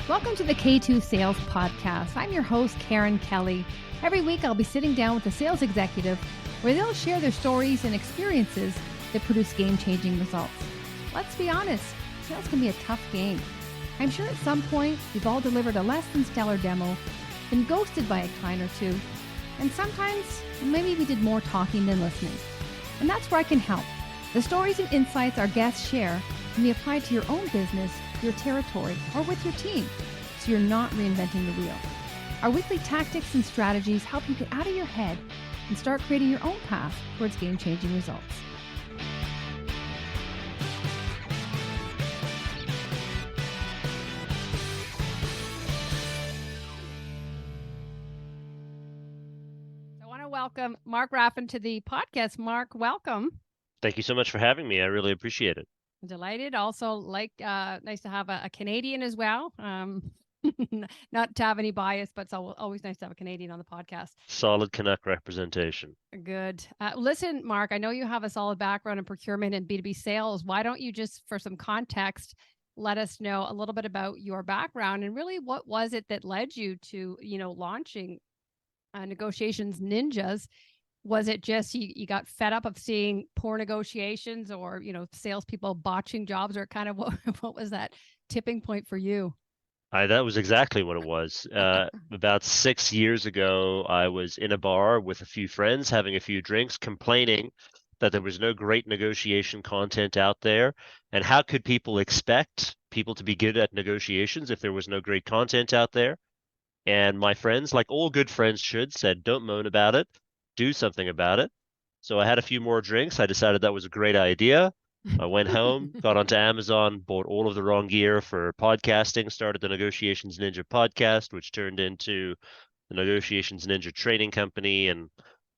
Welcome to the K2 Sales Podcast. I'm your host, Karen Kelly. Every week, I'll be sitting down with a sales executive where they'll share their stories and experiences that produce game-changing results. Let's be honest, sales can be a tough game. I'm sure at some point, we've all delivered a less than stellar demo, been ghosted by a client or two, and sometimes maybe we did more talking than listening. And that's where I can help. The stories and insights our guests share can be applied to your own business, your territory, or with your team, so you're not reinventing the wheel. Our weekly tactics and strategies help you get out of your head and start creating your own path towards game-changing results. I want to welcome Mark Raffan to the podcast. Mark, welcome. Thank you so much for having me. I really appreciate it. Delighted. Also, nice to have a Canadian as well. Not to have any bias, but it's always nice to have a Canadian on the podcast. Solid Canuck representation. Good. Listen, Mark, I know you have a solid background in procurement and B2B sales. Why don't you just, for some context, let us know a little bit about your background and really what was it that led you to, launching Negotiations Ninjas? Was it just you got fed up of seeing poor negotiations or, salespeople botching jobs, or kind of what was that tipping point for you? That was exactly what it was. About 6 years ago, I was in a bar with a few friends, having a few drinks, complaining that there was no great negotiation content out there. And how could people expect people to be good at negotiations if there was no great content out there? And my friends, like all good friends should, said, don't moan about it. Do something about it. So I had a few more drinks. I decided that was a great idea. I went home, got onto Amazon, bought all of the wrong gear for podcasting, started the Negotiations Ninja podcast, which turned into the Negotiations Ninja training company. And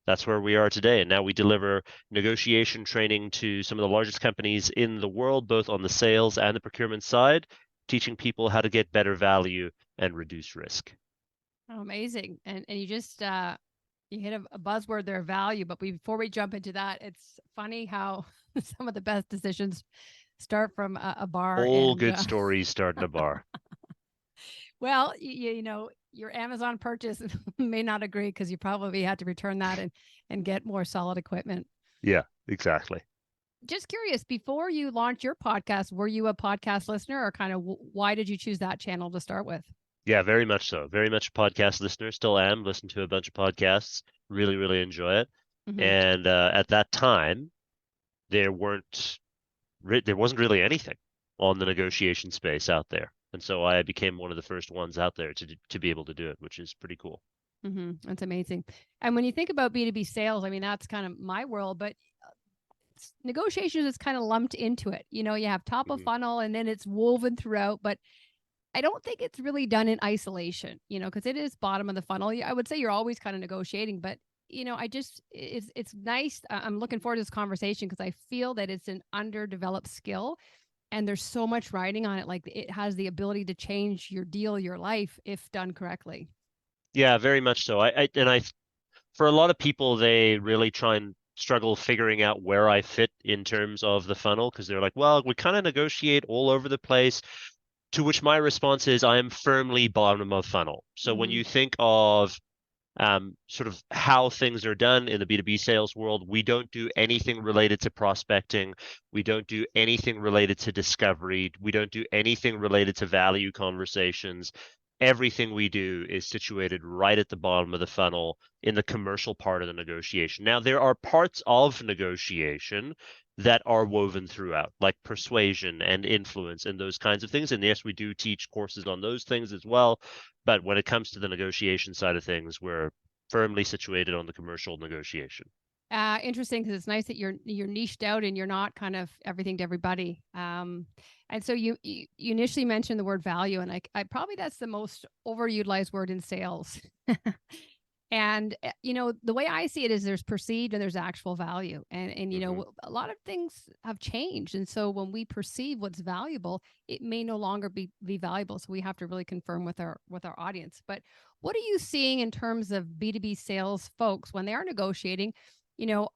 that's where we are today. And now we deliver negotiation training to some of the largest companies in the world, both on the sales and the procurement side, teaching people how to get better value and reduce risk. Oh, amazing. And you just you hit a buzzword there, value. But before we jump into that, it's funny how some of the best decisions start from a bar. All good stories start in a bar. Well, your Amazon purchase may not agree because you probably had to return that and get more solid equipment. Yeah, exactly. Just curious, before you launched your podcast, were you a podcast listener, or kind of why did you choose that channel to start with? Yeah, very much so. Very much a podcast listener. Still am. Listen to a bunch of podcasts. Really, really enjoy it. Mm-hmm. And at that time, there wasn't really anything on the negotiation space out there. And so I became one of the first ones out there to be able to do it, which is pretty cool. Mm-hmm. That's amazing. And when you think about B2B sales, I mean, that's kind of my world, but negotiations is kind of lumped into it. You have top of funnel and then it's woven throughout, but I don't think it's really done in isolation, because it is bottom of the funnel. I would say you're always kind of negotiating, but it's nice. I'm looking forward to this conversation because I feel that it's an underdeveloped skill and there's so much writing on it. Like it has the ability to change your deal, your life, if done correctly. Yeah, very much so. For a lot of people, they really try and struggle figuring out where I fit in terms of the funnel because they're like, well, we kind of negotiate all over the place. To which my response is, I am firmly bottom of funnel. So when you think of sort of how things are done in the B2B sales world, we don't do anything related to prospecting. We don't do anything related to discovery. We don't do anything related to value conversations. Everything we do is situated right at the bottom of the funnel in the commercial part of the negotiation. Now, there are parts of negotiation that are woven throughout, like persuasion and influence and those kinds of things. And yes, we do teach courses on those things as well. But when it comes to the negotiation side of things, we're firmly situated on the commercial negotiation. Interesting, because it's nice that you're niched out and you're not kind of everything to everybody. And so you initially mentioned the word value, and I probably that's the most overutilized word in sales. And, the way I see it is there's perceived and there's actual value. And a lot of things have changed. And so when we perceive what's valuable, it may no longer be valuable. So we have to really confirm with our audience. But what are you seeing in terms of B2B sales folks when they are negotiating? I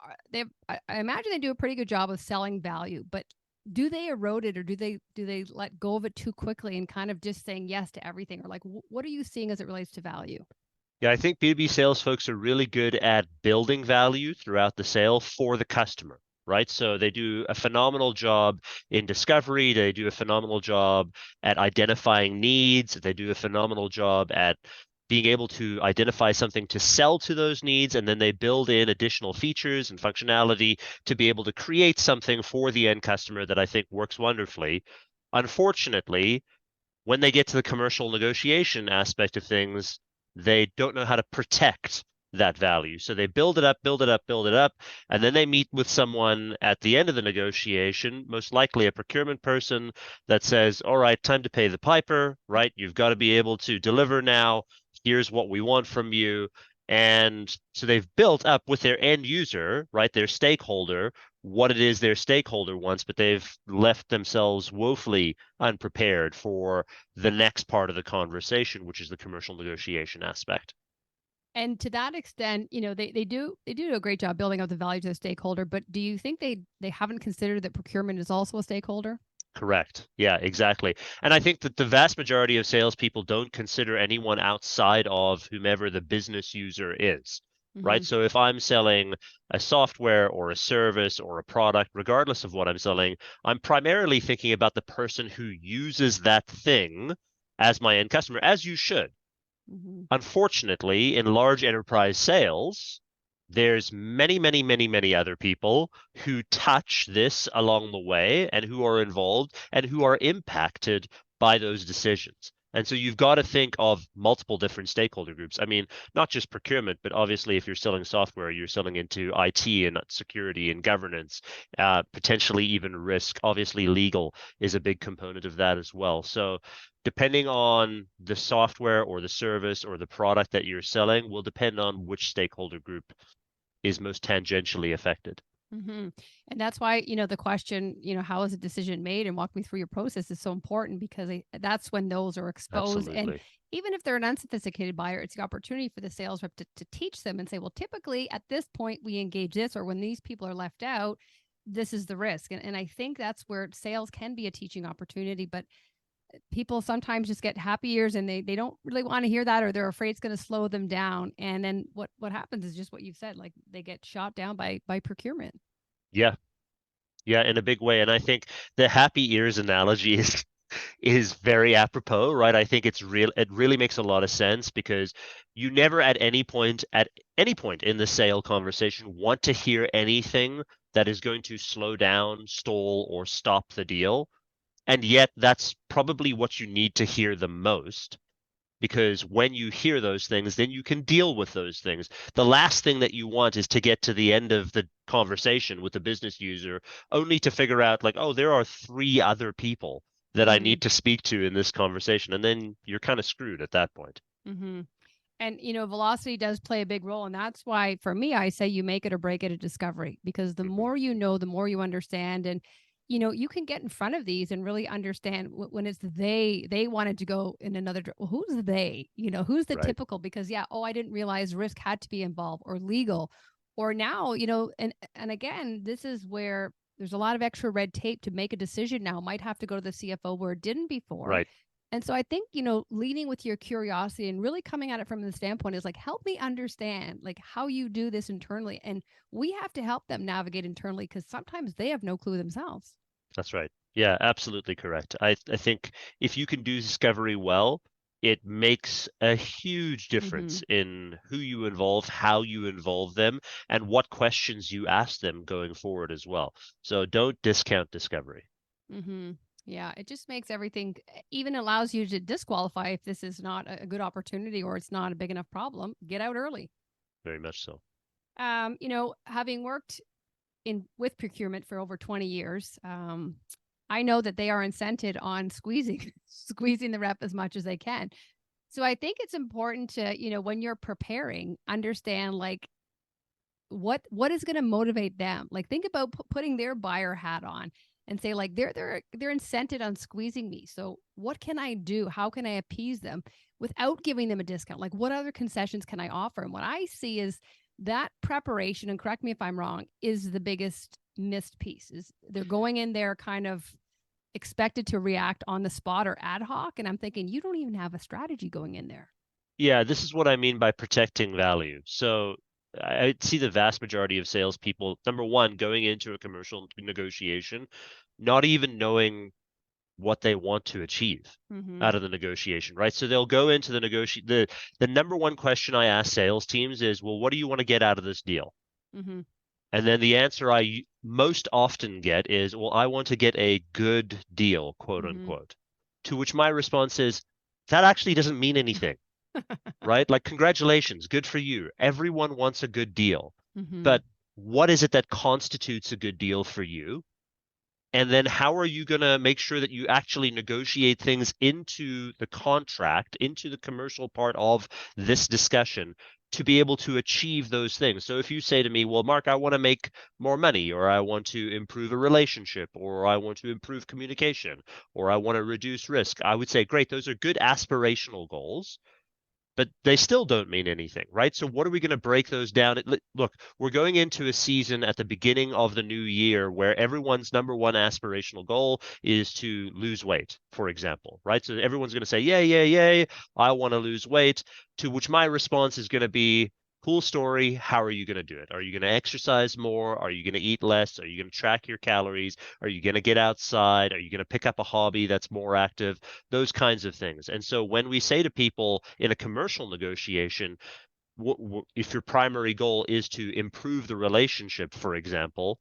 imagine they do a pretty good job of selling value, but do they erode it, or do they let go of it too quickly and kind of just saying yes to everything? Or like, what are you seeing as it relates to value? Yeah, I think B2B sales folks are really good at building value throughout the sale for the customer, right? So they do a phenomenal job in discovery. They do a phenomenal job at identifying needs. They do a phenomenal job at being able to identify something to sell to those needs, and then they build in additional features and functionality to be able to create something for the end customer that I think works wonderfully. Unfortunately, when they get to the commercial negotiation aspect of things, they don't know how to protect that value. So they build it up, build it up, build it up, and then they meet with someone at the end of the negotiation, most likely a procurement person that says, all right, time to pay the piper, right? You've got to be able to deliver now. Here's what we want from you. And so they've built up with their end user, right, their stakeholder, what it is their stakeholder wants, but they've left themselves woefully unprepared for the next part of the conversation, which is the commercial negotiation aspect. And to that extent, they do a great job building out the value to the stakeholder. But do you think they haven't considered that procurement is also a stakeholder? Correct. Yeah, exactly. And I think that the vast majority of salespeople don't consider anyone outside of whomever the business user is, right? Mm-hmm. So if I'm selling a software or a service or a product, regardless of what I'm selling, I'm primarily thinking about the person who uses that thing as my end customer, as you should. Mm-hmm. Unfortunately, in large enterprise sales, there's many, many, many, many other people who touch this along the way and who are involved and who are impacted by those decisions. And so you've got to think of multiple different stakeholder groups. I mean, not just procurement, but obviously, if you're selling software, you're selling into IT and security and governance, potentially even risk. Obviously, legal is a big component of that as well. So depending on the software or the service or the product that you're selling will depend on which stakeholder group is most tangentially affected. Mm-hmm. And that's why, the question, how is a decision made, and walk me through your process, is so important, because that's when those are exposed. And Absolutely. even if they're an unsophisticated buyer, it's the opportunity for the sales rep to teach them and say, well, typically at this point we engage this, or when these people are left out, this is the risk. And I think that's where sales can be a teaching opportunity. But people sometimes just get happy ears, and they don't really want to hear that, or they're afraid it's going to slow them down. And then what happens is just what you've said, like they get shot down by procurement. Yeah. Yeah, in a big way. And I think the happy ears analogy is very apropos, right? I think it really makes a lot of sense because you never at any point in the sale conversation want to hear anything that is going to slow down, stall, or stop the deal. And yet that's probably what you need to hear the most, because when you hear those things, then you can deal with those things. The last thing that you want is to get to the end of the conversation with the business user only to figure out, like, oh, there are three other people that I Mm-hmm. need to speak to in this conversation. And then you're kind of screwed at that point. Mm-hmm. And velocity does play a big role, and that's why for me I say you make it or break it at discovery, because the Hmm. more you know, the more you understand. And you can get in front of these and really understand when it's they wanted to go in another well, who's they, who's the Right. typical, because yeah, oh, I didn't realize risk had to be involved, or legal, or now, and again, this is where there's a lot of extra red tape to make a decision now, might have to go to the CFO where it didn't before. Right. And so I think, leading with your curiosity and really coming at it from the standpoint is like, help me understand like how you do this internally. And we have to help them navigate internally, because sometimes they have no clue themselves. That's right. Yeah, absolutely correct. I think if you can do discovery well, it makes a huge Mm-hmm. difference in who you involve, how you involve them, and what questions you ask them going forward as well. So don't discount discovery. Mm-hmm. Yeah, it just makes everything, even allows you to disqualify if this is not a good opportunity, or it's not a big enough problem. Get out early. Very much so. Having worked in with procurement for over 20 years, I know that they are incented on squeezing squeezing the rep as much as they can. So I think it's important to, when you're preparing, understand like what is going to motivate them. Like think about putting their buyer hat on and say like they're incented on squeezing me. So what can I do? How can I appease them without giving them a discount? Like what other concessions can I offer? And what I see is that preparation, and correct me if I'm wrong, is the biggest, missed piece. Is they're going in there kind of expected to react on the spot or ad hoc. And I'm thinking, you don't even have a strategy going in there. Yeah, this is what I mean by protecting value. So I see the vast majority of salespeople, number one, going into a commercial negotiation, not even knowing what they want to achieve out of the negotiation, right? So they'll go into the number one question I ask sales teams is, well, what do you want to get out of this deal? And then the answer I most often get is, well, I want to get a good deal, quote unquote. To which my response is, that actually doesn't mean anything, right? Like, congratulations, good for you. Everyone wants a good deal. But what is it that constitutes a good deal for you? And then how are you going to make sure that you actually negotiate things into the contract, into the commercial part of this discussion to be able to achieve those things? So if you say to me, well, Mark, I want to make more money, or I want to improve a relationship, or I want to improve communication, or I want to reduce risk, I would say, great, those are good aspirational goals, but they still don't mean anything, right? So what are we going to break those down? Look, we're going into a season at the beginning of the new year where everyone's number one aspirational goal is to lose weight, for example, right? So everyone's going to say, yay, yay, yay, I want to lose weight, to which my response is going to be, cool story. How are you going to do it? Are you going to exercise more? Are you going to eat less? Are you going to track your calories? Are you going to get outside? Are you going to pick up a hobby that's more active? Those kinds of things. And so when we say to people in a commercial negotiation, if your primary goal is to improve the relationship, for example,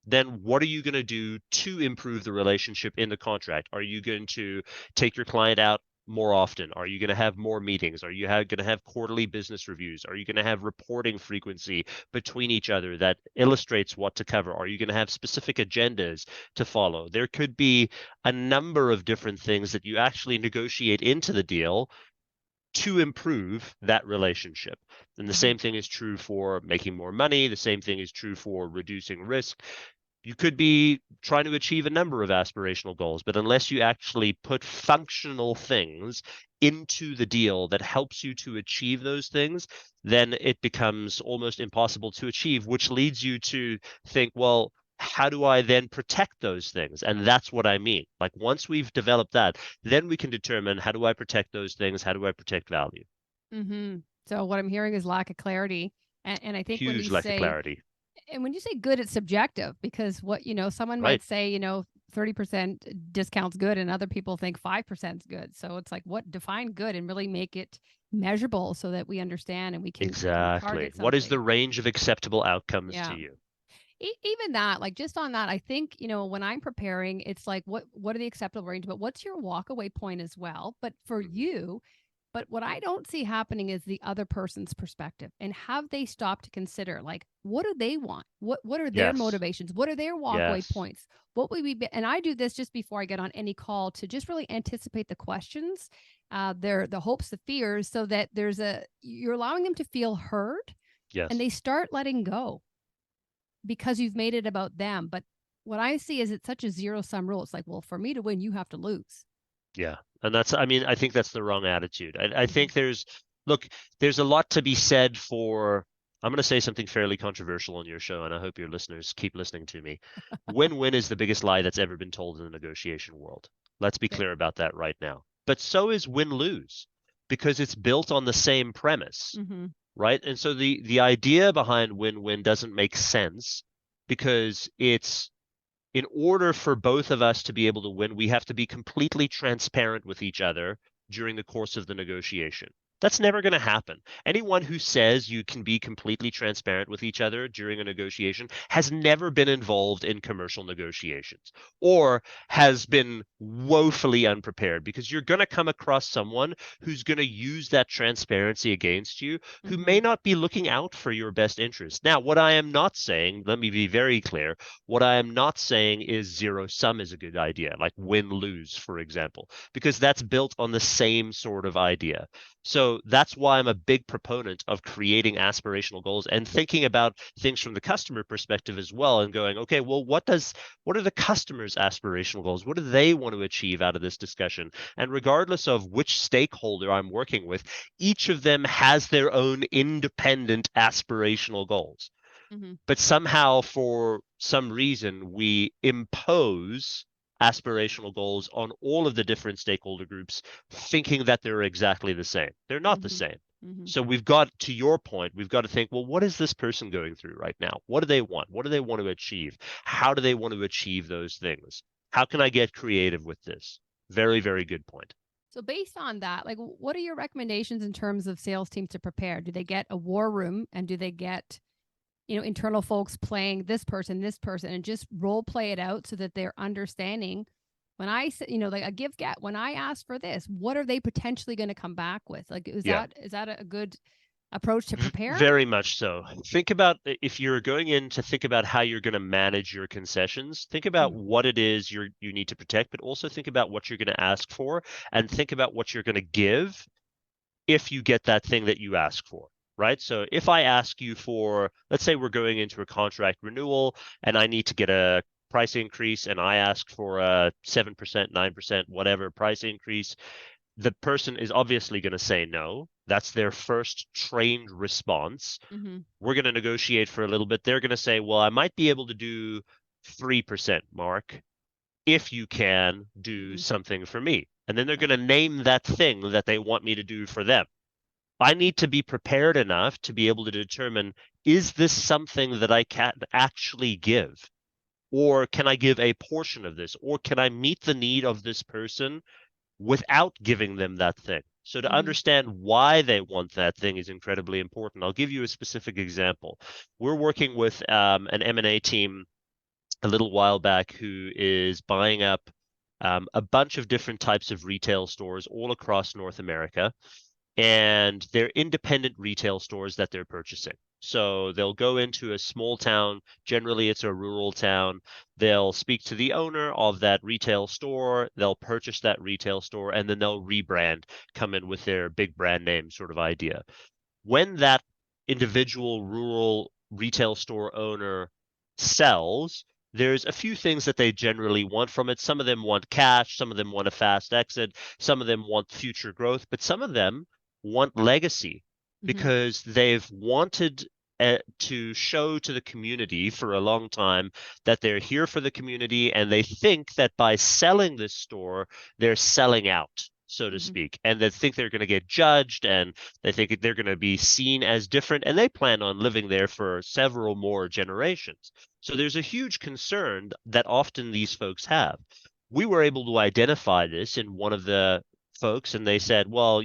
then what are you going to do to improve the relationship in the contract? Are you going to take your client out more often? Are you going to have more meetings? Are you going to have quarterly business reviews? Are you going to have reporting frequency between each other that illustrates what to cover? Are you going to have specific agendas to follow? There could be a number of different things that you actually negotiate into the deal to improve that relationship. And the same thing is true for making more money. The same thing is true for reducing risk. You could be trying to achieve a number of aspirational goals, but unless you actually put functional things into the deal that helps you to achieve those things, then it becomes almost impossible to achieve, which leads you to think, well, how do I then protect those things? And that's what I mean. Like, once we've developed that, then we can determine, how do I protect those things? How do I protect value? So what I'm hearing is lack of clarity. And I think when Huge you lack of say, clarity. and when you say good, it's subjective, because what, someone Right. might say, 30% discount's good and other people think 5% is good. So it's like, what define good and really make it measurable so that we understand and we can Exactly. target What is the something. range of acceptable outcomes Yeah. to you? Even that, like, just on that, I think, when I'm preparing, it's like, what are the acceptable range, but what's your walk away point as well? But for you, but what I don't see happening is the other person's perspective, and have they stopped to consider, like, what do they want? What are their Yes. motivations? What are their walkaway Yes. points? What would we be? And I do this just before I get on any call to just really anticipate the questions, the hopes, the fears, so that you're allowing them to feel heard, Yes. and they start letting go because you've made it about them. But what I see is it's such a zero-sum rule. It's like, well, for me to win, you have to lose. Yeah. And I think that's the wrong attitude. I think there's a lot to be said for, I'm going to say something fairly controversial on your show, and I hope your listeners keep listening to me. Win-win is the biggest lie that's ever been told in the negotiation world. Let's be clear about that right now. But so is win-lose, because it's built on the same premise, right? And so the idea behind win-win doesn't make sense, because it's, in order for both of us to be able to win, we have to be completely transparent with each other during the course of the negotiation. That's never going to happen. Anyone who says you can be completely transparent with each other during a negotiation has never been involved in commercial negotiations, or has been woefully unprepared, because you're going to come across someone who's going to use that transparency against you, who may not be looking out for your best interest. Now, what I am not saying, let me be very clear, what I am not saying is zero sum is a good idea, like win-lose, for example, because that's built on the same sort of idea. So that's why I'm a big proponent of creating aspirational goals and thinking about things from the customer perspective as well, and going, okay, well, what are the customer's aspirational goals? What do they want to achieve out of this discussion? And regardless of which stakeholder I'm working with, each of them has their own independent aspirational goals. But somehow, for some reason, we impose aspirational goals on all of the different stakeholder groups, thinking that they're exactly the same. They're not the same. So we've got, to your point, we've got to think, well, what is this person going through right now? What do they want? What do they want to achieve? How do they want to achieve those things? How can I get creative with this? Very, very good point. So based on that, like, what are your recommendations in terms of sales teams to prepare? Do they get a war room, and do they get, internal folks playing this person, and just role play it out so that they're understanding when I say, like a give get, when I ask for this, what are they potentially going to come back with? Like, is that a good approach to prepare? Very much so. Think about, if you're going in to think about how you're going to manage your concessions, think about what it is you need to protect, but also think about what you're going to ask for, and think about what you're going to give if you get that thing that you ask for. Right? So if I ask you for, let's say we're going into a contract renewal and I need to get a price increase, and I ask for a 7%, 9%, whatever price increase, the person is obviously going to say no. That's their first trained response. We're going to negotiate for a little bit. They're going to say, well, I might be able to do 3%, Mark, if you can do something for me. And then they're going to name that thing that they want me to do for them. I need to be prepared enough to be able to determine, is this something that I can actually give? Or can I give a portion of this? Or can I meet the need of this person without giving them that thing? So to understand why they want that thing is incredibly important. I'll give you a specific example. We're working with an M&A team a little while back who is buying up a bunch of different types of retail stores all across North America. And they're independent retail stores that they're purchasing. So they'll go into a small town, generally it's a rural town, they'll speak to the owner of that retail store, they'll purchase that retail store, and then they'll rebrand, come in with their big brand name sort of idea. When that individual rural retail store owner sells, there's a few things that they generally want from it. Some of them want cash, some of them want a fast exit, some of them want future growth, but some of them want legacy because they've wanted to show to the community for a long time that they're here for the community, and they think that by selling this store, they're selling out, so to speak, and they think they're going to get judged, and they think they're going to be seen as different, and they plan on living there for several more generations. So there's a huge concern that often these folks have. We were able to identify this in one of the folks, and they said, well,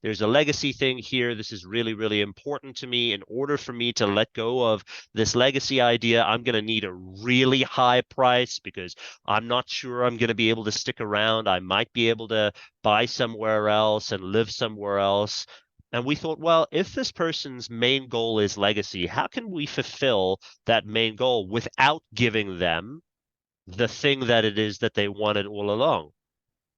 there's a legacy thing here. This is really, really important to me. In order for me to let go of this legacy idea, I'm going to need a really high price because I'm not sure I'm going to be able to stick around. I might be able to buy somewhere else and live somewhere else. And we thought, well, if this person's main goal is legacy, how can we fulfill that main goal without giving them the thing that it is that they wanted all along?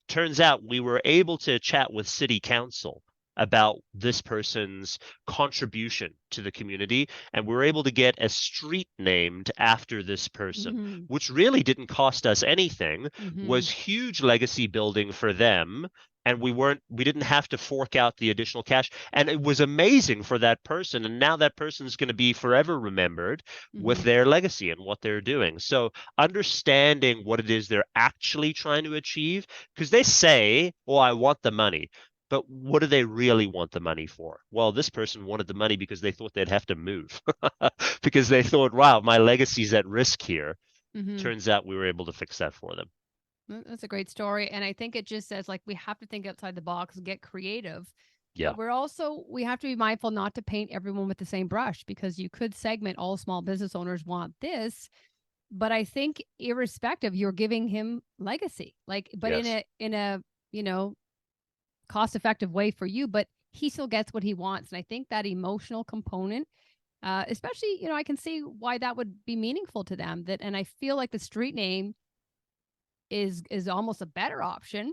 Turns out we were able to chat with city council about this person's contribution to the community, and we were able to get a street named after this person, which really didn't cost us anything, was huge legacy building for them, and we didn't have to fork out the additional cash, and it was amazing for that person, and now that person's going to be forever remembered with their legacy and what they're doing. So understanding what it is they're actually trying to achieve, because they say, oh, I want the money. But what do they really want the money for? Well, this person wanted the money because they thought they'd have to move, because they thought, wow, my legacy's at risk here. Turns out we were able to fix that for them. That's a great story. And I think it just says, like, we have to think outside the box and get creative. Yeah. But we have to be mindful not to paint everyone with the same brush, because you could segment all small business owners want this. But I think irrespective, you're giving him legacy, but yes. in a cost-effective way for you, but he still gets what he wants. And I think that emotional component, especially, I can see why that would be meaningful to them. And I feel like the street name is almost a better option,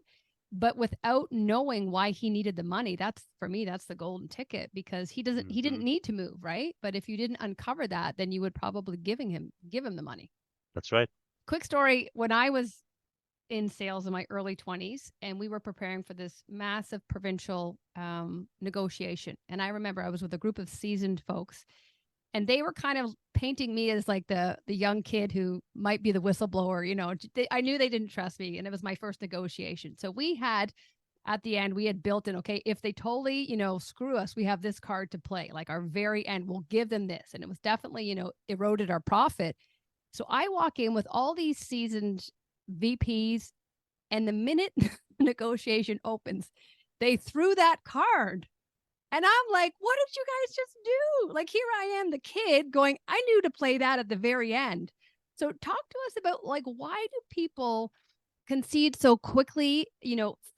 but without knowing why he needed the money, for me, that's the golden ticket, because he didn't need to move, right? But if you didn't uncover that, then you would probably give him the money. That's right. Quick story. When I was in sales in my early 20s, and we were preparing for this massive provincial negotiation. And I remember I was with a group of seasoned folks, And they were kind of painting me as like the young kid who might be the whistleblower. I knew they didn't trust me, and it was my first negotiation. So we had, at the end, we had built in, okay, if they totally, screw us, we have this card to play. Like our very end, we'll give them this. And it was definitely, eroded our profit. So I walk in with all these seasoned VPs, and the minute negotiation opens, they threw that card. And I'm like, what did you guys just do? Like, here I am, the kid going, I knew to play that at the very end. So talk to us about, like, why do people concede so quickly,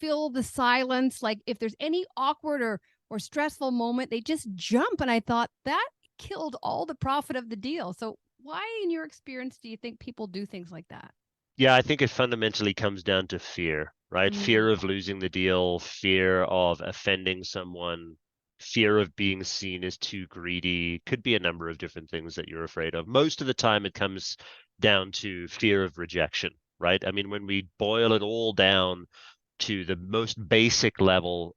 fill the silence? Like, if there's any awkward or stressful moment, they just jump. And I thought that killed all the profit of the deal. So why, in your experience, do you think people do things like that? Yeah, I think it fundamentally comes down to fear, right? Fear of losing the deal, fear of offending someone, fear of being seen as too greedy. Could be a number of different things that you're afraid of. Most of the time, it comes down to fear of rejection, right? I mean, when we boil it all down to the most basic level,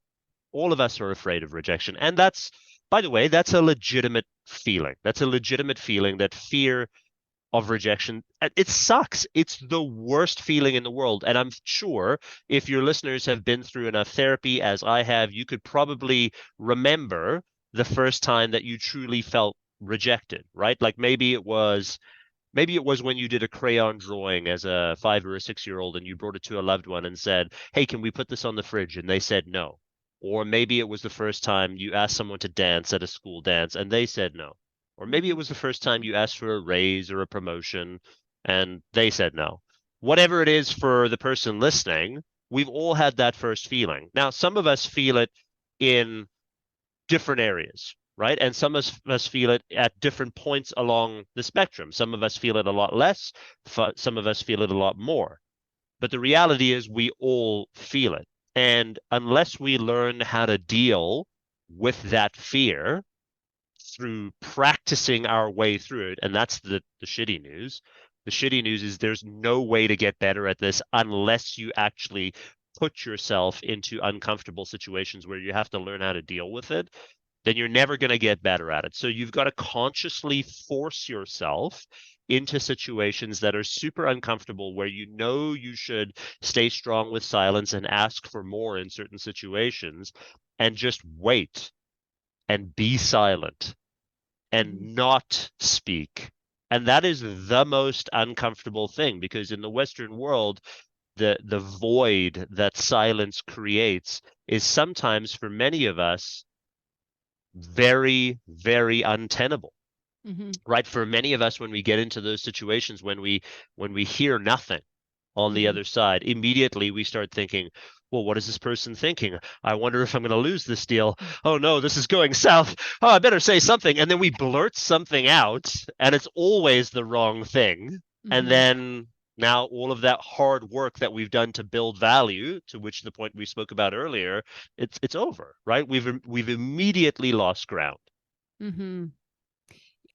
all of us are afraid of rejection. And that's, by the way, that's a legitimate feeling. That's a legitimate feeling, that fear of rejection. It sucks. It's the worst feeling in the world. And I'm sure if your listeners have been through enough therapy as I have, you could probably remember the first time that you truly felt rejected, right? Like maybe it was when you did a crayon drawing as a 5 or a 6-year-old and you brought it to a loved one and said, "Hey, can we put this on the fridge?" And they said no. Or maybe it was the first time you asked someone to dance at a school dance and they said no. Or maybe it was the first time you asked for a raise or a promotion and they said no. Whatever it is for the person listening, we've all had that first feeling. Now, some of us feel it in different areas, right? And some of us feel it at different points along the spectrum. Some of us feel it a lot less, some of us feel it a lot more. But the reality is we all feel it. And unless we learn how to deal with that fear through practicing our way through it, and that's the shitty news. The shitty news is there's no way to get better at this unless you actually put yourself into uncomfortable situations where you have to learn how to deal with it. Then you're never going to get better at it. So you've got to consciously force yourself into situations that are super uncomfortable, where you know you should stay strong with silence and ask for more in certain situations, and just wait and be silent and not speak. And that is the most uncomfortable thing, because in the Western world, the void that silence creates is sometimes, for many of us, very, very untenable. Right? For many of us, when we get into those situations, when we hear nothing on the other side, immediately we start thinking, well, what is this person thinking? I wonder if I'm going to lose this deal. Oh no, this is going south. Oh, I better say something. And then we blurt something out, and it's always the wrong thing. And then now all of that hard work that we've done to build value, to which the point we spoke about earlier, it's over, right? We've immediately lost ground.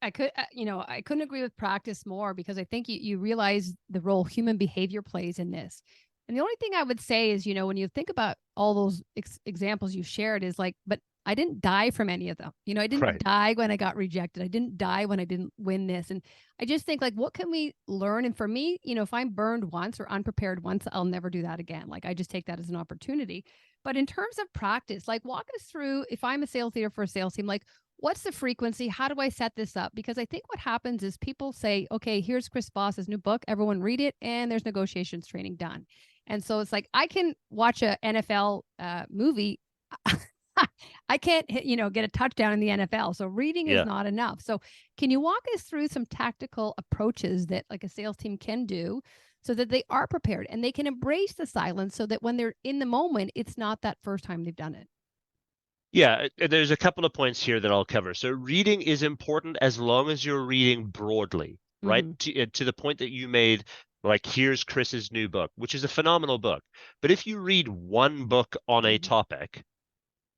I couldn't agree with practice more, because I think you realize the role human behavior plays in this. And the only thing I would say is, when you think about all those examples you shared, is like, but I didn't die from any of them. I didn't die when I got rejected. I didn't die when I didn't win this. And I just think, like, what can we learn? And for me, if I'm burned once or unprepared once, I'll never do that again. Like, I just take that as an opportunity. But in terms of practice, like, walk us through, if I'm a sales leader for a sales team, like, what's the frequency? How do I set this up? Because I think what happens is people say, okay, here's Chris Voss's new book. Everyone read it. And there's negotiations training done. And so it's like, I can watch a NFL movie. I can't, get a touchdown in the NFL. So reading is not enough. So can you walk us through some tactical approaches that, like, a sales team can do so that they are prepared and they can embrace the silence, so that when they're in the moment, it's not that first time they've done it? Yeah, there's a couple of points here that I'll cover. So reading is important as long as you're reading broadly, right? To the point that you made, like, here's Chris's new book, which is a phenomenal book. But if you read one book on a topic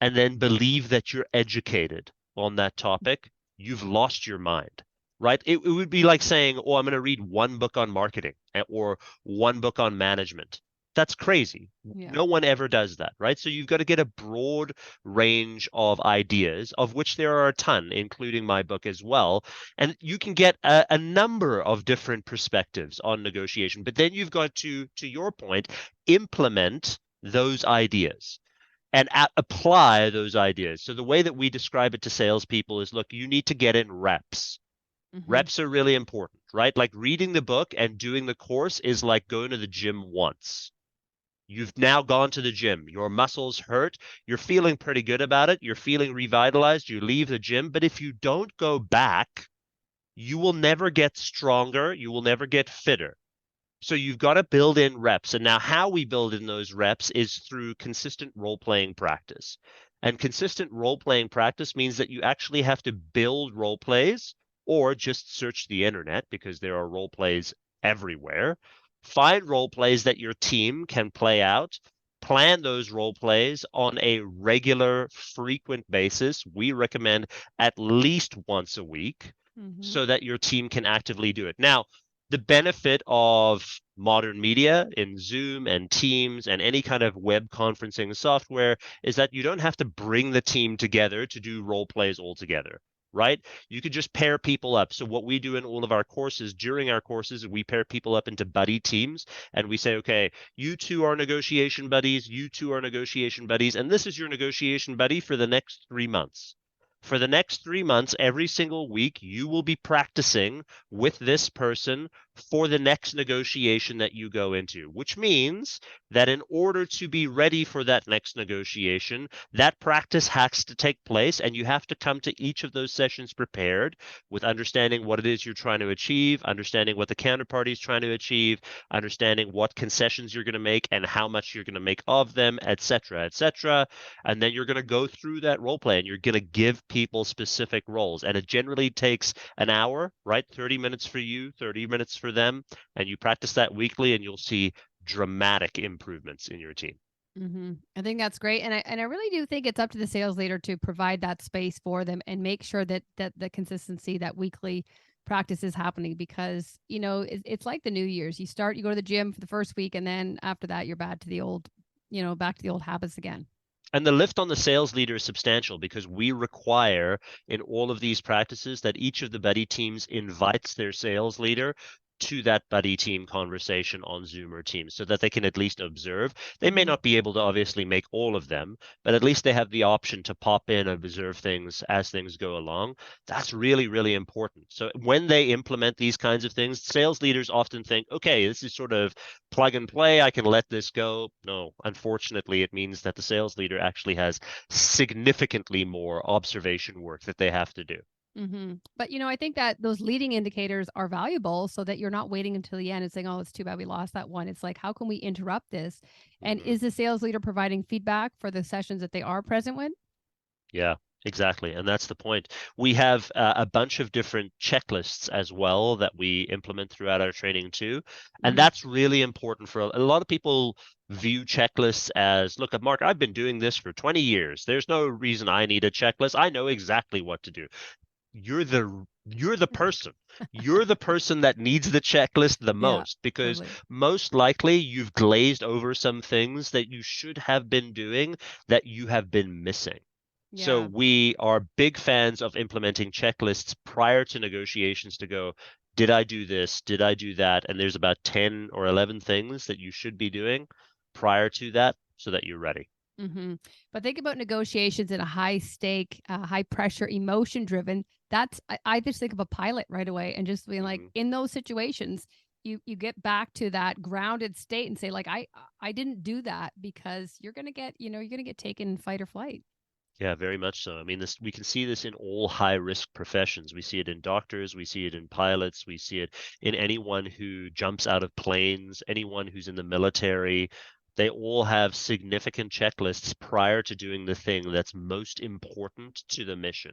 and then believe that you're educated on that topic, you've lost your mind, right? It would be like saying, oh, I'm going to read one book on marketing or one book on management. That's crazy. Yeah. No one ever does that, right? So you've got to get a broad range of ideas, of which there are a ton, including my book as well. And you can get a number of different perspectives on negotiation. But then you've got to your point, implement those ideas and apply those ideas. So the way that we describe it to salespeople is, look, you need to get in reps. Mm-hmm. Reps are really important, right? Like reading the book and doing the course is like going to the gym once. You've now gone to the gym. Your muscles hurt. You're feeling pretty good about it. You're feeling revitalized. You leave the gym. But if you don't go back, you will never get stronger. You will never get fitter. So you've got to build in reps. And now how we build in those reps is through consistent role-playing practice. And consistent role-playing practice means that you actually have to build role plays or just search the internet because there are role plays everywhere. Find role plays that your team can play out. Plan those role plays on a regular, frequent basis. We recommend at least once a week Mm-hmm. so that your team can actively do it. Now, the benefit of modern media in Zoom and Teams and any kind of web conferencing software is that you don't have to bring the team together to do role plays all together, right? You could just pair people up. So what we do in all of our courses, during our courses, we pair people up into buddy teams and we say, okay, you two are negotiation buddies, you two are negotiation buddies, and this is your negotiation buddy for the next 3 months. For the next 3 months, every single week, you will be practicing with this person for the next negotiation that you go into, which means that in order to be ready for that next negotiation, that practice has to take place, and you have to come to each of those sessions prepared with understanding what it is you're trying to achieve, understanding what the counterparty is trying to achieve, understanding what concessions you're going to make and how much you're going to make of them, et cetera, et cetera. And then you're going to go through that role play and you're going to give people specific roles. And it generally takes an hour, right? 30 minutes for you, 30 minutes for them. And you practice that weekly and you'll see dramatic improvements in your team. Mm-hmm. I think that's great, and I really do think it's up to the sales leader to provide that space for them and make sure that the consistency, that weekly practice is happening, because it's like the New Year's. You go to the gym for the first week, and then after that you're back to the old habits again. And the lift on the sales leader is substantial because we require in all of these practices that each of the buddy teams invites their sales leader to that buddy team conversation on Zoom or Teams so that they can at least observe. They may not be able to obviously make all of them, but at least they have the option to pop in and observe things as things go along. That's really, really important. So when they implement these kinds of things, sales leaders often think, okay, this is sort of plug and play. I can let this go. No, unfortunately, it means that the sales leader actually has significantly more observation work that they have to do. Mm-hmm. But I think that those leading indicators are valuable so that you're not waiting until the end and saying, oh, it's too bad we lost that one. It's like, how can we interrupt this? And is the sales leader providing feedback for the sessions that they are present with? Yeah, exactly. And that's the point. We have a bunch of different checklists as well that we implement throughout our training too. And that's really important for a lot of people view checklists as, look, Mark, I've been doing this for 20 years. There's no reason I need a checklist. I know exactly what to do. You're the person. You're the person that needs the checklist the most because most likely you've glazed over some things that you should have been doing that you have been missing. So we are big fans of implementing checklists prior to negotiations to go, did I do this? Did I do that? And there's about 10 or 11 things that you should be doing prior to that so that you're ready. Mm-hmm. But think about negotiations in a high stake, high pressure, emotion driven. I just think of a pilot right away and just being like, in those situations, you get back to that grounded state and say, like, I didn't do that, because you're gonna get taken in fight or flight. Yeah, very much so. I mean, we can see this in all high risk professions. We see it in doctors, we see it in pilots, we see it in anyone who jumps out of planes, anyone who's in the military. They all have significant checklists prior to doing the thing that's most important to the mission,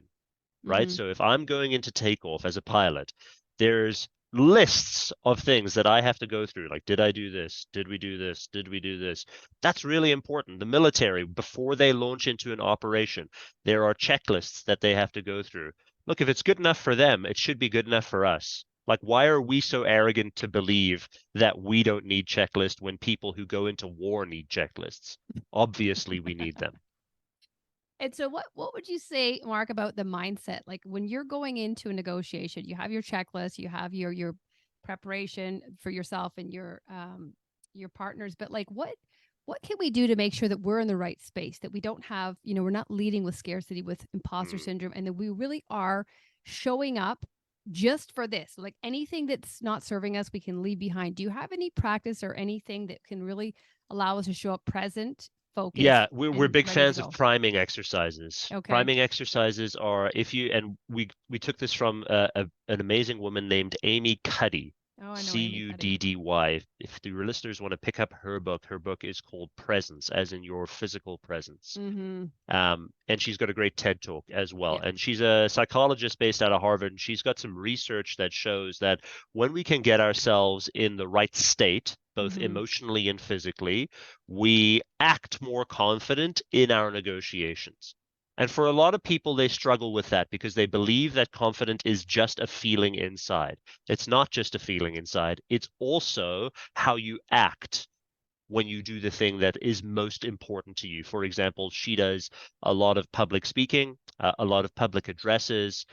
right? So if I'm going into takeoff as a pilot, there's lists of things that I have to go through. Like, did I do this? Did we do this? Did we do this? That's really important. The military, before they launch into an operation, there are checklists that they have to go through. Look, if it's good enough for them, it should be good enough for us. Like, why are we so arrogant to believe that we don't need checklists when people who go into war need checklists? Obviously, we need them. And so what would you say, Mark, about the mindset? Like when you're going into a negotiation, you have your checklist, you have your preparation for yourself and your partners, but like what can we do to make sure that we're in the right space, that we don't have, we're not leading with scarcity, with imposter Mm. syndrome, and that we really are showing up just for this? Like anything that's not serving us, we can leave behind. Do you have any practice or anything that can really allow us to show up present, focused, Yeah, we're and big ready to fans of go? priming exercises. Okay. Priming exercises are if you and we took this from an amazing woman named Amy Cuddy, Oh, I know Amy Cuddy. Cuddy. If your listeners want to pick up her book is called Presence, as in your physical presence. Mm-hmm. And she's got a great TED talk as well. Yeah. And she's a psychologist based out of Harvard. And she's got some research that shows that when we can get ourselves in the right state, both Mm-hmm. emotionally and physically, we act more confident in our negotiations. And for a lot of people, they struggle with that because they believe that confident is just a feeling inside. It's not just a feeling inside, it's also how you act when you do the thing that is most important to you. For example, she does a lot of public speaking, a lot of public addresses,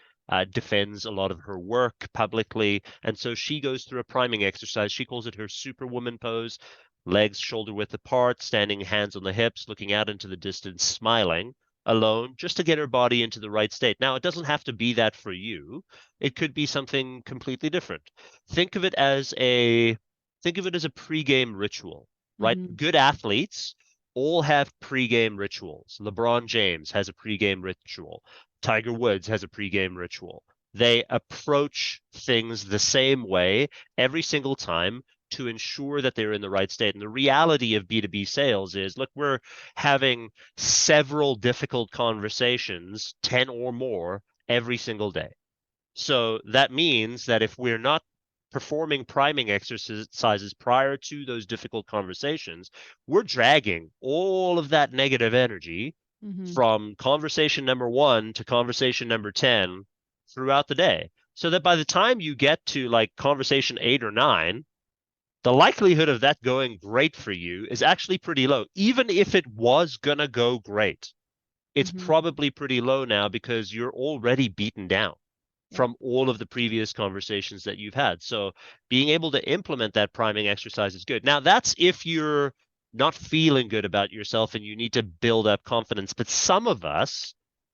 defends a lot of her work publicly. And so she goes through a priming exercise. She calls it her superwoman pose, legs shoulder width apart, standing hands on the hips, looking out into the distance, smiling alone, just to get her body into the right state. Now, it doesn't have to be that for you. It could be something completely different. Think of it as a think of it as a pregame ritual, right? Mm-hmm. Good athletes all have pregame rituals. LeBron James has a pregame ritual. Tiger Woods has a pregame ritual. They approach things the same way every single time to ensure that they're in the right state. And the reality of B2B sales is, look, we're having several difficult conversations, 10 or more, every single day. So that means that if we're not performing priming exercises prior to those difficult conversations, we're dragging all of that negative energy Mm-hmm. from conversation number 1 to conversation number 10 throughout the day. So that by the time you get to like conversation 8 or 9, the likelihood of that going great for you is actually pretty low. Even if it was going to go great, it's Mm-hmm. probably pretty low now because you're already beaten down Yeah. from all of the previous conversations that you've had. So being able to implement that priming exercise is good. Now, that's if you're not feeling good about yourself and you need to build up confidence. But some of us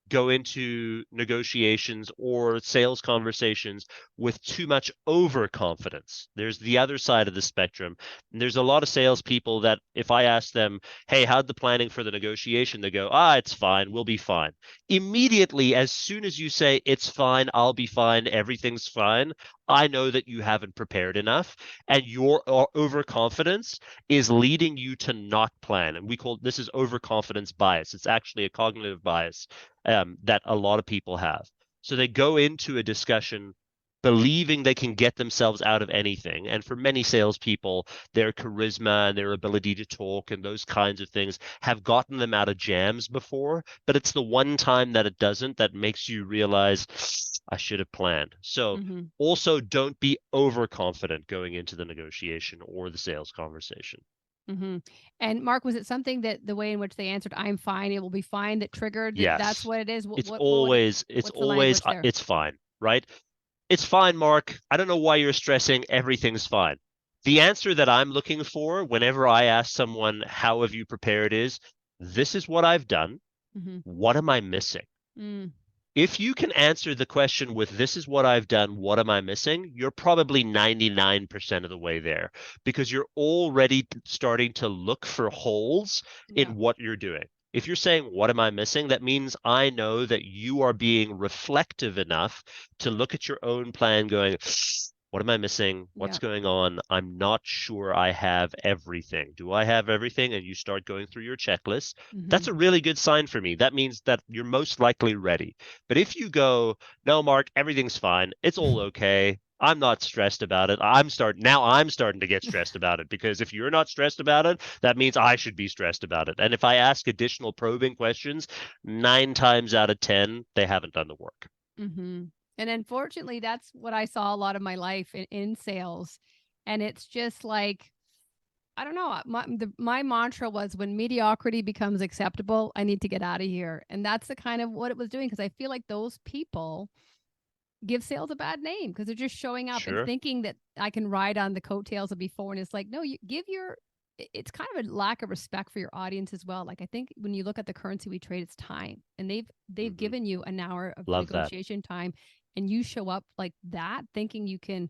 go into negotiations or sales conversations with too much overconfidence. There's the other side of the spectrum. And there's a lot of salespeople that if I ask them, hey, how'd the planning for the negotiation? They go, it's fine. We'll be fine. Immediately, as soon as you say, it's fine, I'll be fine, everything's fine, I know that you haven't prepared enough. And your overconfidence is leading you to not plan. And we call this is overconfidence bias. It's actually a cognitive bias that a lot of people have. So they go into a discussion believing they can get themselves out of anything. And for many salespeople, their charisma and their ability to talk and those kinds of things have gotten them out of jams before. But it's the one time that it doesn't that makes you realize I should have planned. So Mm-hmm. also don't be overconfident going into the negotiation or the sales conversation. Mm-hmm. And Mark, was it something that the way in which they answered, "I'm fine, it will be fine," that triggered that? That's Yes. what it is. It's What would always, it's what's the always, language there? it's fine, right? It's fine, Mark. I don't know why you're stressing. Everything's fine. The answer that I'm looking for whenever I ask someone, how have you prepared is, this is what I've done. Mm-hmm. What am I missing? Mm. If you can answer the question with, this is what I've done, what am I missing? You're probably 99% of the way there because you're already starting to look for holes Yeah. in what you're doing. If you're saying, what am I missing? That means I know that you are being reflective enough to look at your own plan going, what am I missing? What's Yeah. going on? I'm not sure I have everything. Do I have everything? And you start going through your checklist. Mm-hmm. That's a really good sign for me. That means that you're most likely ready. But if you go, no, Mark, everything's fine. It's all okay. I'm not stressed about it. I'm starting to get stressed about it because if you're not stressed about it, that means I should be stressed about it. And if I ask additional probing questions, 9 times out of 10, they haven't done the work. Mm-hmm. And unfortunately, that's what I saw a lot of my life in sales. And it's just like, I don't know. My mantra was, when mediocrity becomes acceptable, I need to get out of here. And that's the kind of what it was doing, because I feel like those people give sales a bad name because they're just showing up and Sure. thinking that I can ride on the coattails of before. And it's like, no, you give your, it's kind of a lack of respect for your audience as well. Like, I think when you look at the currency we trade, it's time, and they've Hmm. given you an hour of Love that. negotiation time, and you show up like that thinking you can,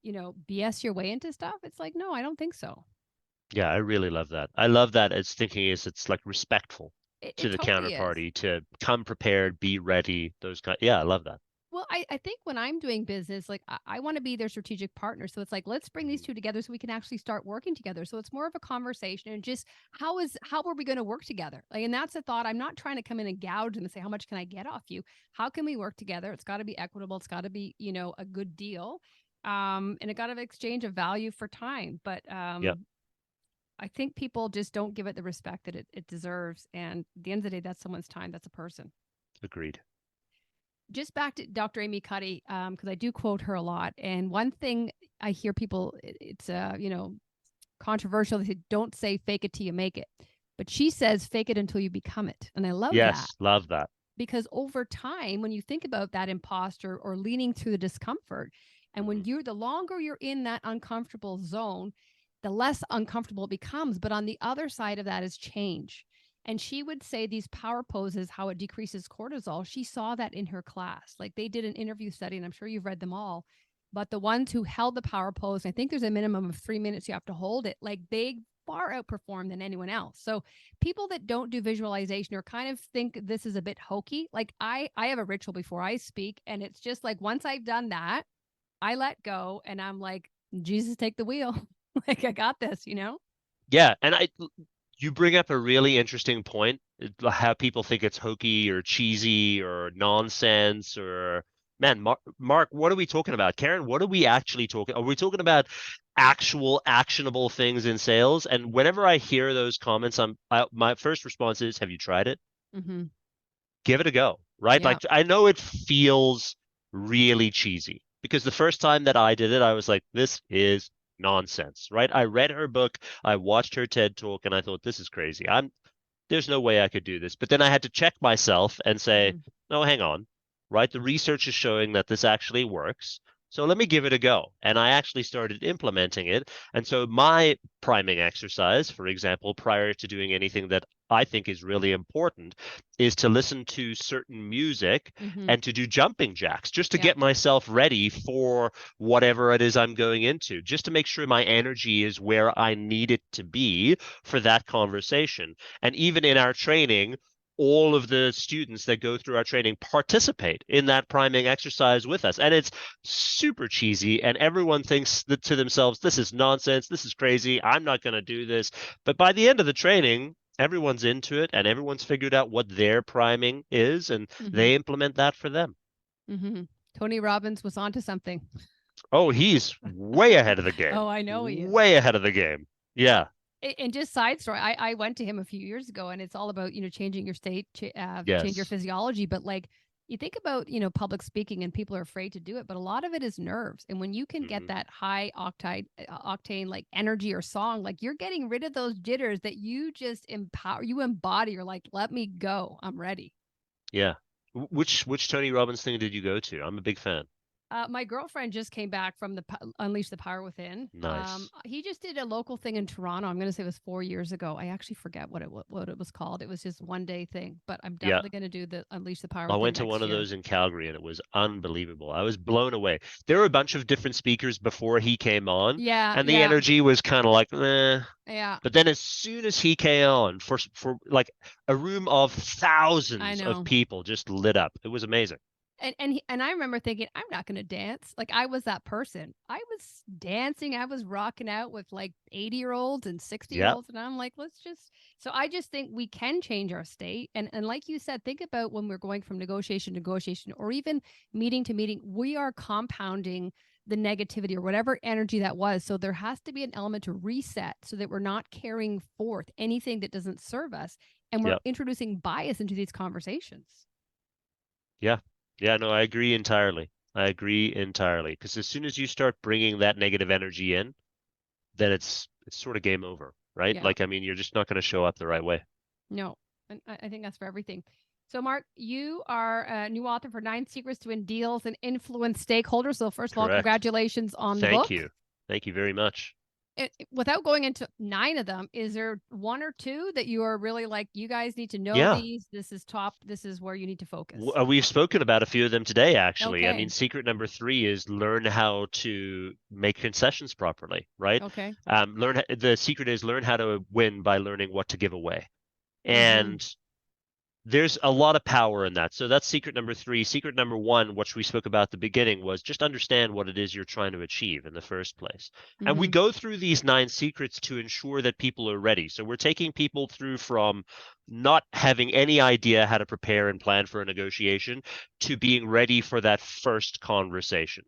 BS your way into stuff. It's like, no, I don't think so. Yeah, I really love that. I love that it's like respectful to It the totally is. counterparty, to come prepared, be ready, those kind. Yeah, I love that. Well, I think when I'm doing business, like I want to be their strategic partner. So it's like, let's bring these Mhm. two together so we can actually start working together. So it's more of a conversation, and just how are we going to work together? Like, and that's a thought. I'm not trying to come in and gouge and say, how much can I get off you? How can we work together? It's got to be equitable. It's got to be, a good deal. And it got to exchange of value for time. But Yep, I think people just don't give it the respect that it deserves. And at the end of the day, that's someone's time. That's a person. agreed. Just back to Dr. Amy Cuddy, because I do quote her a lot. And one thing I hear people, it's controversial. They say, don't say fake it till you make it. But she says fake it until you become it. And I love that, Yes, love that. because over time, when you think about that imposter or leaning through the discomfort, and when Hmm. the longer you're in that uncomfortable zone, the less uncomfortable it becomes. But on the other side of that is change. And she would say these power poses, how it decreases cortisol. She saw that in her class. Like, they did an interview study, and I'm sure you've read them all. But the ones who held the power pose, I think there's a minimum of 3 minutes you have to hold it, like, they far outperform than anyone else. So people that don't do visualization or kind of think this is a bit hokey, like, I have a ritual before I speak, and it's just like, once I've done that, I let go, and I'm like, Jesus, take the wheel. Like, I got this. Yeah, and you bring up a really interesting point, how people think it's hokey or cheesy or nonsense or man, Mark, what are we talking about? Karen, what are we actually talking? Are we talking about actual actionable things in sales? And whenever I hear those comments, my first response is, have you tried it? Mm-hmm. Give it a go, right? Yeah. Like I know it feels really cheesy because the first time that I did it, I was like, this is nonsense, right? I read her book, I watched her TED talk, and I thought, this is crazy. There's no way I could do this. But then I had to check myself and say, Mm-hmm. no, hang on, right? The research is showing that this actually works. So let me give it a go. And I actually started implementing it. And so my priming exercise, for example, prior to doing anything that I think is really important, is to listen to certain music Mm-hmm. and to do jumping jacks just to Yeah. get myself ready for whatever it is I'm going into, just to make sure my energy is where I need it to be for that conversation. And even in our training, all of the students that go through our training participate in that priming exercise with us. And it's super cheesy, and everyone thinks that to themselves, this is nonsense, this is crazy, I'm not going to do this. But by the end of the training, everyone's into it and everyone's figured out what their priming is, and Mm-hmm. they implement that for them. Mm-hmm. Tony Robbins was onto something. Oh, he's way ahead of the Oh, game. I know he is. Way ahead of the game. Yeah. And just side story, I went to him a few years ago, and it's all about, changing your state, change your Yes. physiology. But like, you think about, public speaking, and people are afraid to do it, but a lot of it is nerves. And when you can get Hmm. that high octane, like, energy or song, like, you're getting rid of those jitters that you just you embody. You're like, let me go. I'm ready. Yeah. Which Tony Robbins thing did you go to? I'm a big fan. My girlfriend just came back from the Unleash the Power Within. Nice. He just did a local thing in Toronto. I'm going to say it was 4 years ago. I actually forget what it was called. It was just one day thing, but I'm Yeah. definitely going to do the Unleash the Power I Within went to one next of year. those in Calgary and it was unbelievable. I was blown away. There were a bunch of different speakers before he came on, Yeah, and the yeah, energy was kind of like, eh. yeah. But then as soon as he came on, for like a room of I thousands of know. people just lit up. It was amazing. And I remember thinking, I'm not going to dance. Like, I was that person. I was dancing. I was rocking out with like 80-year-olds and 60 year Yeah. olds, and I'm like, let's just. So I just think we can change our state. And like you said, think about when we're going from negotiation to negotiation, or even meeting to meeting. We are compounding the negativity or whatever energy that was. So there has to be an element to reset, so that we're not carrying forth anything that doesn't serve us, and we're Yeah. introducing bias into these conversations. Yeah. Yeah. No, I agree entirely. I agree entirely. Because as soon as you start bringing that negative energy in, then it's sort of game over, right? Yeah. Like, I mean, you're just not going to show up the right way. No, and I think that's for everything. So, Mark, you are a new author for 9 Secrets to Win Deals and Influence Stakeholders. So, first of all, Correct. congratulations on the Thank book. you. Thank you very much. Without going into 9 of them, is there one or two that you are really like, you guys need to know Yeah. these? This is top. This is where you need to focus. We've spoken about a few of them today, actually. I Okay. mean, secret number 3 is learn how to make concessions properly, right? Okay. The secret is learn how to win by learning what to give away. Mm-hmm. And there's a lot of power in that. So that's secret number 3. Secret number 1, which we spoke about at the beginning, was just understand what it is you're trying to achieve in the first place. And we Mm-hmm. go through these 9 secrets to ensure that people are ready. So we're taking people through from not having any idea how to prepare and plan for a negotiation to being ready for that first conversation.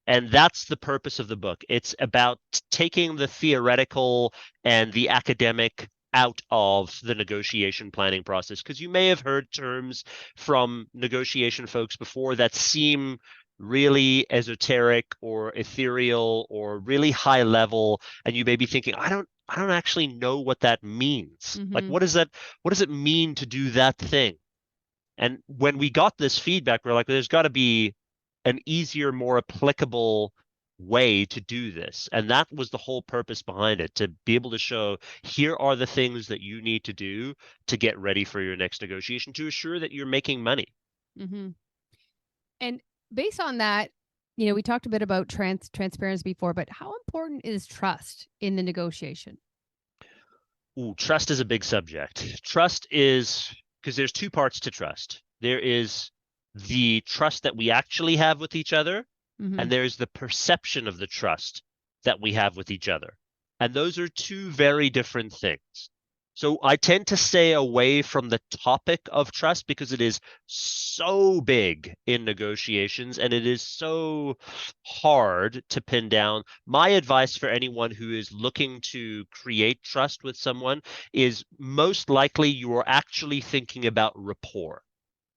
And that's the purpose of the book. It's about taking the theoretical and the academic out of the negotiation planning process, because you may have heard terms from negotiation folks before that seem really esoteric or ethereal or really high level, and you may be thinking, I don't actually know what that means. Mm-hmm. Like, what does it mean to do that thing? And when we got this feedback, we're like, there's got to be an easier, more applicable way to do this. And that was the whole purpose behind it, to be able to show, here are the things that you need to do to get ready for your next negotiation to assure that you're making money. Mm-hmm. And based on that, we talked a bit about transparency before, but how important is trust in the negotiation? Ooh, trust is a big subject. Trust is, because there's 2 parts to trust. There is the trust that we actually have with each other, Mm-hmm. and there's the perception of the trust that we have with each other. And those are 2 very different things. So I tend to stay away from the topic of trust because it is so big in negotiations and it is so hard to pin down. My advice for anyone who is looking to create trust with someone is most likely you are actually thinking about rapport.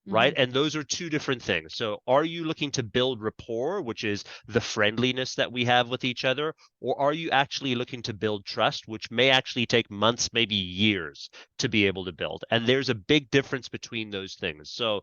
Right. Mm-hmm. And those are 2 different things. So are you looking to build rapport, which is the friendliness that we have with each other, or are you actually looking to build trust, which may actually take months, maybe years to be able to build? And there's a big difference between those things. So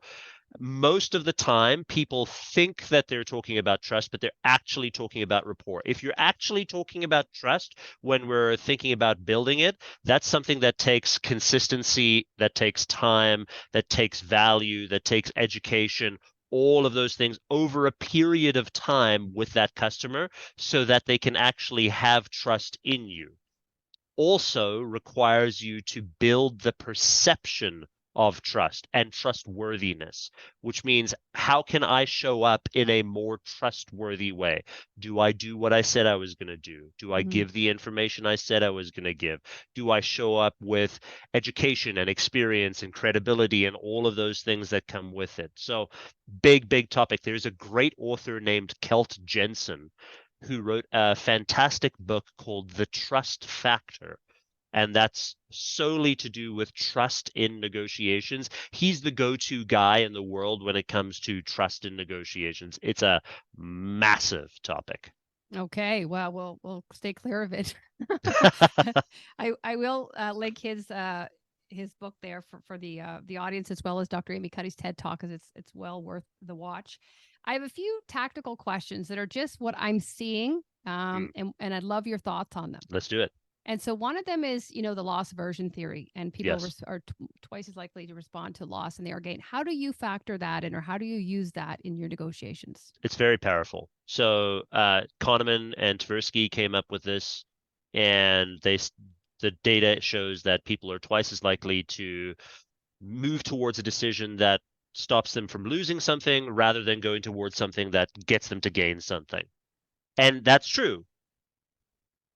most of the time people think that they're talking about trust, but they're actually talking about rapport. If you're actually talking about trust when we're thinking about building it, that's something that takes consistency, that takes time, that takes value, that takes education, all of those things over a period of time with that customer so that they can actually have trust in you. Also requires you to build the perception of trust and trustworthiness, which means how can I show up in a more trustworthy way? Do I do what I said I was going to do? Do I Mm-hmm. give the information I said I was going to give? Do I show up with education and experience and credibility and all of those things that come with it? So big topic. There's a great author named Kelt Jensen who wrote a fantastic book called The Trust Factor. And that's solely to do with trust in negotiations. He's the go-to guy in the world when it comes to trust in negotiations. It's a massive topic. Okay, well, we'll stay clear of it. I will link his book there for the audience, as well as Dr. Amy Cuddy's TED Talk, because it's well worth the watch. I have a few tactical questions that are just what I'm seeing, and I'd love your thoughts on them. Let's do it. And so one of them is, the loss aversion theory, and people Yes. are twice as likely to respond to loss than they are gain. How do you factor that in, or how do you use that in your negotiations? It's very powerful. So Kahneman and Tversky came up with this, and the data shows that people are twice as likely to move towards a decision that stops them from losing something rather than going towards something that gets them to gain something. And that's true.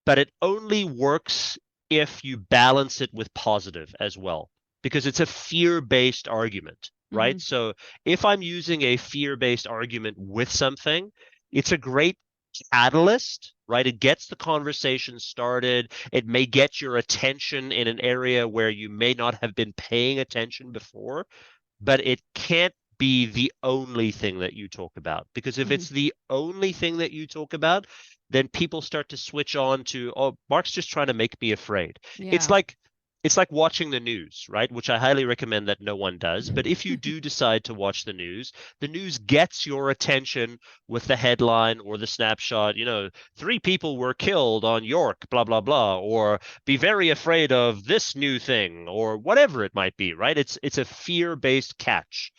But it only works if you balance it with positive as well, because it's a fear-based argument, right? Mm-hmm. So if I'm using a fear-based argument with something, it's a great catalyst, right? It gets the conversation started. It may get your attention in an area where you may not have been paying attention before, but it can't be the only thing that you talk about. Because if it's the only thing that you talk about, then people start to switch on to, oh, Mark's just trying to make me afraid. Yeah. It's like watching the news, right? Which I highly recommend that no one does. But if you do decide to watch the news gets your attention with the headline or the snapshot, 3 people were killed on York, blah, blah, blah, or be very afraid of this new thing, or whatever it might be, right? It's a fear-based catch.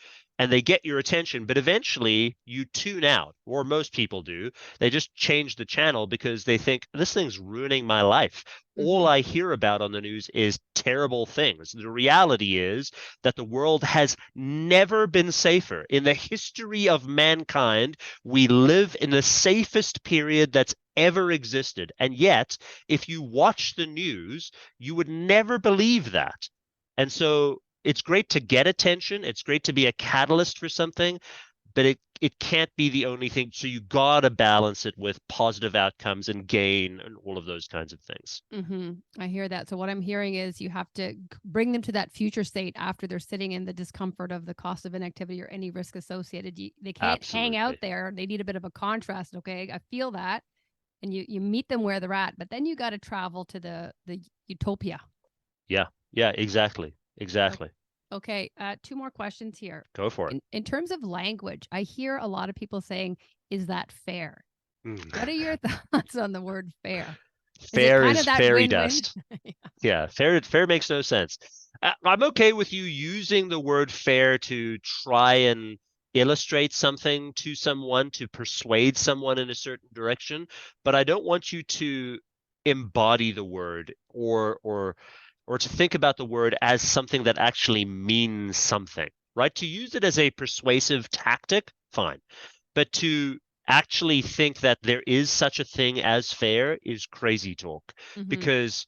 And they get your attention, but eventually you tune out, or most people do. They just change the channel because they think this thing's ruining my life. All I hear about on the news is terrible things. The reality is that the world has never been safer. In the history of mankind, we live in the safest period that's ever existed. And yet, if you watch the news, you would never believe that. And so it's great to get attention. It's great to be a catalyst for something, but it can't be the only thing. So you got to balance it with positive outcomes and gain and all of those kinds of things. I hear that. So what I'm hearing is you have to bring them to that future state after they're sitting in the discomfort of the cost of inactivity or any risk associated. They can't hang out there. They need a bit of a contrast. Okay, I feel that. And you meet them where they're at, but then you got to travel to the utopia. Yeah, exactly. Okay, 2 more questions here. Go for it. In terms of language, I hear a lot of people saying, is that fair? What are your thoughts on the word fair? Fair is fairy dust. Yeah, fair makes no sense. I'm okay with you using the word fair to try and illustrate something to someone, to persuade someone in a certain direction, but I don't want you to embody the word or to think about the word as something that actually means something, right? To use it as a persuasive tactic, fine. But to actually think that there is such a thing as fair is crazy talk, because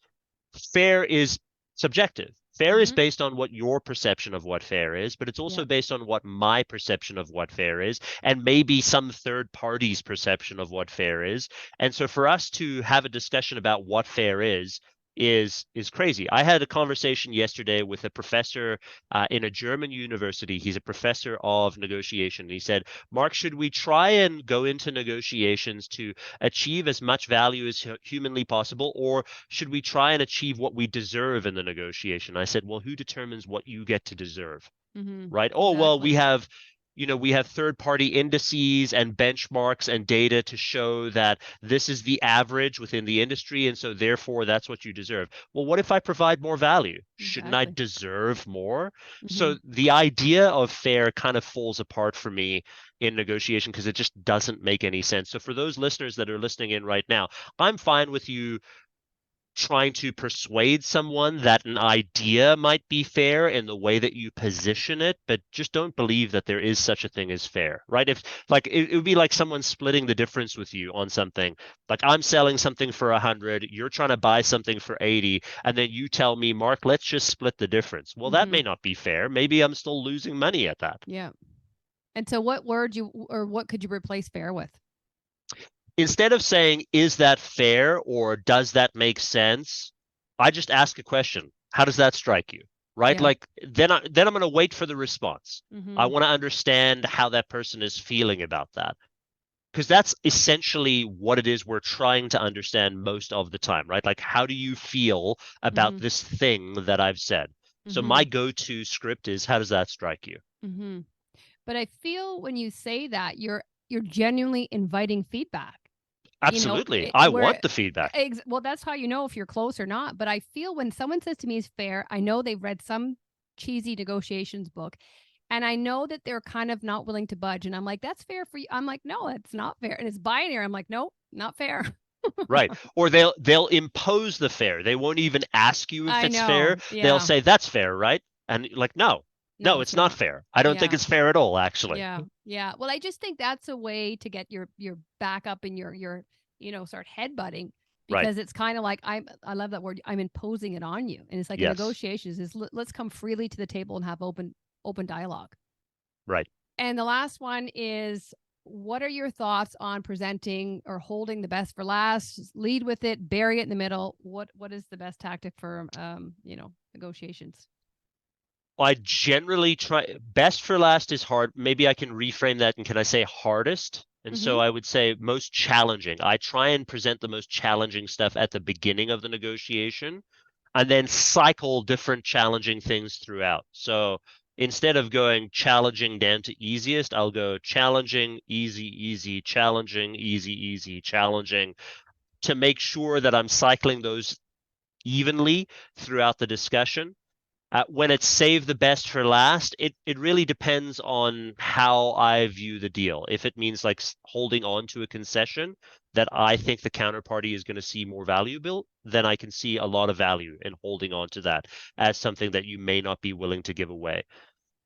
fair is subjective. Fair is based on what your perception of what fair is, but it's also based on what my perception of what fair is, and maybe some third party's perception of what fair is. And so for us to have a discussion about what fair is crazy. I had a conversation yesterday with a professor in a German university. He's a professor of negotiation. He said, Mark, should we try and go into negotiations to achieve as much value as humanly possible, or should we try and achieve what we deserve in the negotiation? I said, well, who determines what you get to deserve? Right? Oh, well, we have third-party indices and benchmarks and data to show that this is the average within the industry, and so therefore that's what you deserve. Well, what if I provide more value? Shouldn't I deserve more? So the idea of fair kind of falls apart for me in negotiation because it just doesn't make any sense. So for those listeners that are listening in right now, I'm fine with you trying to persuade someone that an idea might be fair in the way that you position it, but just don't believe that there is such a thing as fair, right? If like it would be like someone splitting the difference with you on something. Like I'm selling something for 100, you're trying to buy something for 80, and then you tell me, Mark, let's just split the difference. Well, that may not be fair. Maybe I'm still losing money at that. Yeah. And so what could you replace fair with? Instead of saying, is that fair or does that make sense? I just ask a question. How does that strike you? Right? Yeah. Like then I'm going to wait for the response. I want to understand how that person is feeling about that. Because that's essentially what it is we're trying to understand most of the time, right? Like, how do you feel about this thing that I've said? So my go-to script is, how does that strike you? But I feel when you say that, you're genuinely inviting feedback. Absolutely. I want the feedback. Well, that's how you know if you're close or not. But I feel when someone says to me is fair, I know they've read some cheesy negotiations book, and I know that they're kind of not willing to budge. And I'm like, that's fair for you. I'm like, no, it's not fair. And it's binary. I'm like, nope, not fair. Right. Or they'll impose the fair. They won't even ask you if it's fair. Yeah. They'll say, that's fair, right? And like, no, it's not fair. I don't think it's fair at all, actually. Yeah. Well, I just think that's a way to get your back up and your start headbutting, because it's kind of like I love that word. I'm imposing it on you, and it's like negotiations is let's come freely to the table and have open dialogue. Right. And the last one is, what are your thoughts on presenting or holding the best for last? Just lead with it, bury it in the middle. What is the best tactic for negotiations? I generally try best for last is hard. Maybe I can reframe that and can I say hardest? And so I would say most challenging. I try and present the most challenging stuff at the beginning of the negotiation and then cycle different challenging things throughout. So instead of going challenging down to easiest, I'll go challenging, easy, easy, challenging, easy, easy, challenging to make sure that I'm cycling those evenly throughout the discussion. When it's save the best for last, it really depends on how I view the deal. If it means like holding on to a concession that I think the counterparty is going to see more valuable, then I can see a lot of value in holding on to that as something that you may not be willing to give away.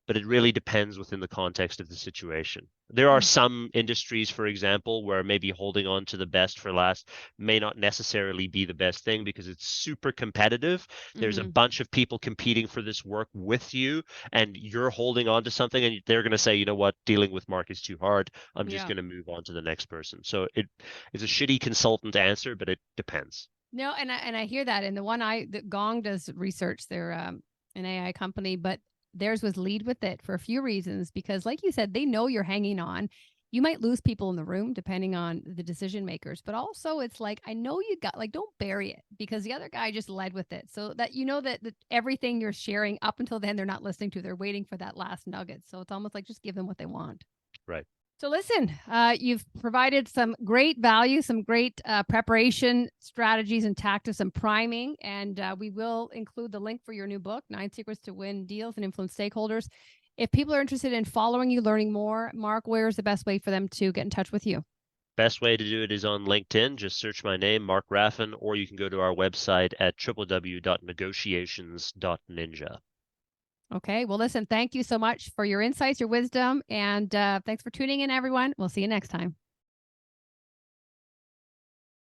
But it really depends within the context of the situation. There are some industries, for example, where maybe holding on to the best for last may not necessarily be the best thing because it's super competitive. There's a bunch of people competing for this work with you, and you're holding on to something, and they're going to say, you know what, dealing with Mark is too hard. I'm just going to move on to the next person. So it's a shitty consultant answer, but it depends. No, and I hear that. And the Gong does research. They're an AI company, but theirs was lead with it for a few reasons, because like you said, they know you're hanging on. You might lose people in the room depending on the decision makers, but also it's like, I know you got, like, don't bury it because the other guy just led with it. So that, you know, that everything you're sharing up until then, they're not listening to, they're waiting for that last nugget. So it's almost like just give them what they want. Right. So listen, you've provided some great value, some great preparation strategies and tactics and priming, and we will include the link for your new book, 9 Secrets to Win Deals and Influence Stakeholders. If people are interested in following you, learning more, Mark, where's the best way for them to get in touch with you? Best way to do it is on LinkedIn. Just search my name, Mark Raffan, or you can go to our website at www.negotiations.ninja. Okay. Well, listen, thank you so much for your insights, your wisdom, and thanks for tuning in, everyone. We'll see you next time.